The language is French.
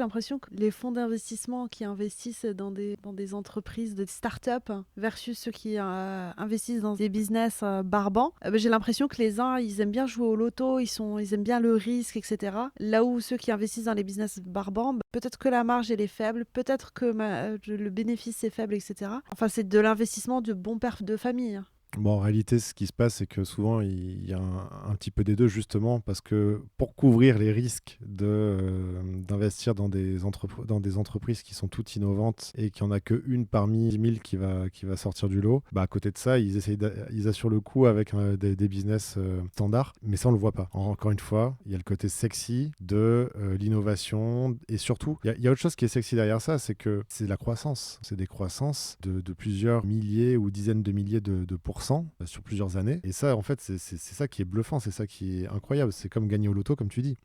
J'ai l'impression que les fonds d'investissement qui investissent dans des entreprises, des startups, versus ceux qui investissent dans des business barbants, j'ai l'impression que les uns, ils aiment bien jouer au loto, ils aiment bien le risque, etc. Là où ceux qui investissent dans les business barbants, peut-être que la marge elle est faible, peut-être que le bénéfice est faible, etc. Enfin, c'est de l'investissement de bon père de famille, hein. Bon, en réalité, ce qui se passe, c'est que souvent, il y a un petit peu des deux, justement, parce que pour couvrir les risques d'investir dans des entreprises qui sont toutes innovantes et qu'il n'y en a qu'une parmi 10 000 qui va sortir du lot, à côté de ça, ils assurent le coup avec des business standards, mais ça, on ne le voit pas. Encore une fois, il y a le côté sexy de l'innovation et surtout, il y a autre chose qui est sexy derrière ça, c'est que c'est de la croissance. C'est des croissances de plusieurs milliers ou dizaines de milliers de pourcents sur plusieurs années. Et ça, en fait, c'est ça qui est bluffant, c'est ça qui est incroyable. C'est comme gagner au loto, comme tu dis.